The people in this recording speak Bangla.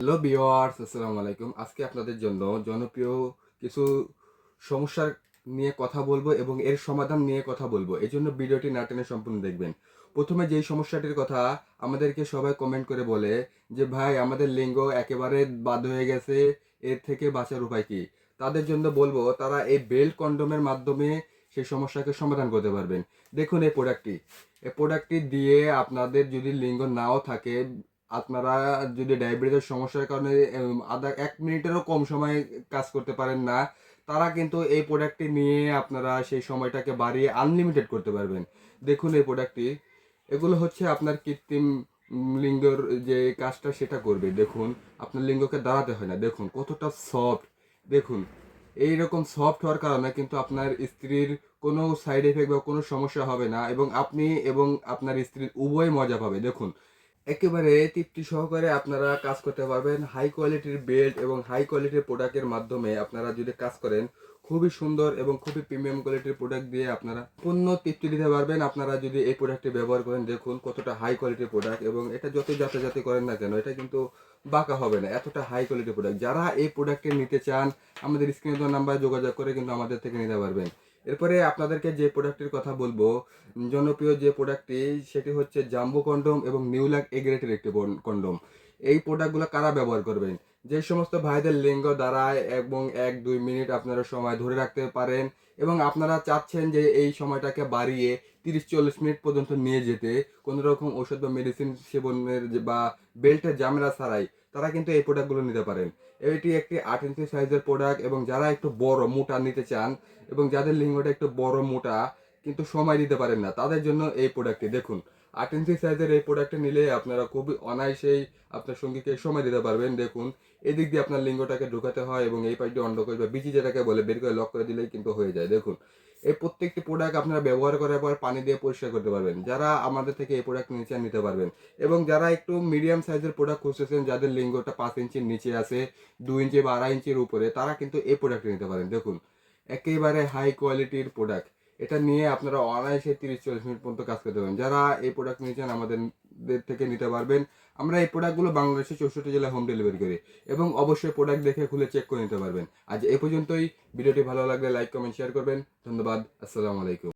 হ্যালো ভিউয়ার্স, আসসালামু আলাইকুম। আজকে আপনাদের জন্য জনপ্রিয় কিছু সমস্যার নিয়ে কথা বলবো এবং এর সমাধান নিয়ে কথা বলবো। এজন্য ভিডিওটি না টেনে সম্পূর্ণ দেখবেন। প্রথমে যেই সমস্যাটির কথা আমাদেরকে সবাই কমেন্ট করে বলে যে ভাই আমাদের লিঙ্গ একেবারে বাদ হয়ে গেছে, এর থেকে বাঁচার উপায় কি? তাদের জন্য বলবো তারা এই বেল্ট কন্ডোমের মাধ্যমে সেই সমস্যাকে সমাধান করতে পারবেন। দেখুন এই প্রোডাক্টটি দিয়ে আপনাদের যদি লিঙ্গ নাও থাকে, আপনারা যদি ডায়াবেটিসের সমস্যার কারণে আধা 1 মিনিটেরও কম সময়ে কাজ করতে পারেন না, তারা কিন্তু এই প্রোডাক্টটি নিয়ে আপনারা সেই সময়টাকে বাড়িয়ে আনলিমিটেড করতে পারবেন। দেখুন এই প্রোডাক্টটি, এগুলো হচ্ছে আপনার কৃত্রিম লিঙ্গর যে কাজটা সেটা করবে। দেখুন আপনার লিঙ্গকে দাঁড়াতে হয় না। দেখুন কতটা সফট। দেখুন এইরকম সফট হওয়ার কারণে কিন্তু আপনার স্ত্রীর কোনো সাইড এফেক্ট বা কোনো সমস্যা হবে না এবং আপনি এবং আপনার স্ত্রীর উভয় মজা পাবে। দেখুন একেবারে তৃপ্তি সহকারে আপনারা কাজ করতে পারবেন। হাই কোয়ালিটির বেল্ট এবং হাই কোয়ালিটির প্রোডাক্টের মাধ্যমে আপনারা যদি কাজ করেন, খুবই সুন্দর এবং খুবই প্রিমিয়াম কোয়ালিটির প্রোডাক্ট দিয়ে আপনারা পূর্ণ তৃপ্তি দিতে পারবেন। আপনারা যদি এই প্রোডাক্টটি ব্যবহার করেন, দেখুন কতটা হাই কোয়ালিটির প্রোডাক্ট এবং এটা যতই যাতে করেন না কেন এটা কিন্তু বাঁকা হবে না, এতটা হাই কোয়ালিটির প্রোডাক্ট। যারা এই প্রোডাক্টটি নিতে চান আমাদের স্ক্রিনে দেওয়া নাম্বারে যোগাযোগ করে কিন্তু আমাদের থেকে নিতে পারবেন। এরপরে আপনাদেরকে যে প্রোডাক্টটির কথা বলবো, জনপ্রিয় যে প্রোডাক্টটি সেটি হচ্ছে জাম্বো কন্ডোম এবং নিউলাক এগ্রেটের একটি কন্ডোম। এই প্রোডাক্টগুলো কারা ব্যবহার করবেন? যে সমস্ত ভাইদের লিঙ্গ দাঁড়ায় এবং 1-2 মিনিট আপনারা সময় ধরে রাখতে পারেন এবং আপনারা চাচ্ছেন যে এই সময়টাকে বাড়িয়ে 30-40 মিনিট পর্যন্ত নিয়ে যেতে, কোনো রকম ওষুধ বা মেডিসিন সেবনের বা বেল্টের ঝামেলা ছাড়াই, তারা কিন্তু এই প্রোডাক্টগুলো নিতে পারেন। এটি একটি 8 ইঞ্চি সাইজের প্রোডাক্ট এবং যারা একটু বড় মোটা নিতে চান এবং যাদের লিঙ্গটা একটু বড় মোটা কিন্তু সময় দিতে পারেন না, তাদের জন্য এই প্রোডাক্টটি। দেখুন 8 ইঞ্চি সাইজের এই প্রোডাক্টটি নিলে আপনারা খুবই অনায়াসেই আপনার সঙ্গীকে সময় দিতে পারবেন। দেখুন এদিক দিয়ে আপনার লিঙ্গটাকে ঢুকাতে হয় এবং এই পাশটি অন্ডকোষ বা বিচি যেটাকে বলে বের করে লক করে দিলেই কিন্তু হয়ে যায়। দেখুন এই প্রত্যেকটি প্রোডাক্ট আপনারা ব্যবহার করার পর পানি দিয়ে পরিষ্কার করতে পারবেন। যারা আমাদের থেকে এই প্রোডাক্ট নিতে পারবেন এবং যারা একটু মিডিয়াম সাইজের প্রোডাক্ট খুঁজতেছেন, যাদের লিঙ্গটা 5 ইঞ্চির নিচে আছে, 2 ইঞ্চি বা 2.5 ইঞ্চির উপরে, তারা কিন্তু এই প্রোডাক্টটি নিতে পারেন। দেখুন একেবারে হাই কোয়ালিটির প্রোডাক্ট। এটা নিয়ে আপনারা অনায়াসে 30-40 মিনিট পর্যন্ত কাজ করতে পারবেন। যারা এই প্রোডাক্ট নিয়েছেন আমাদের থেকে নিতে পারবেন। আমরা এই প্রোডাক্টগুলো বাংলাদেশের 64 জেলায় হোম ডেলিভারি করি এবং অবশ্যই প্রোডাক্ট দেখে খুলে চেক করে নিতে পারবেন। আজ এই পর্যন্তই। ভিডিওটি ভালো লাগলে লাইক কমেন্ট শেয়ার করবেন। ধন্যবাদ। আসসালামু আলাইকুম।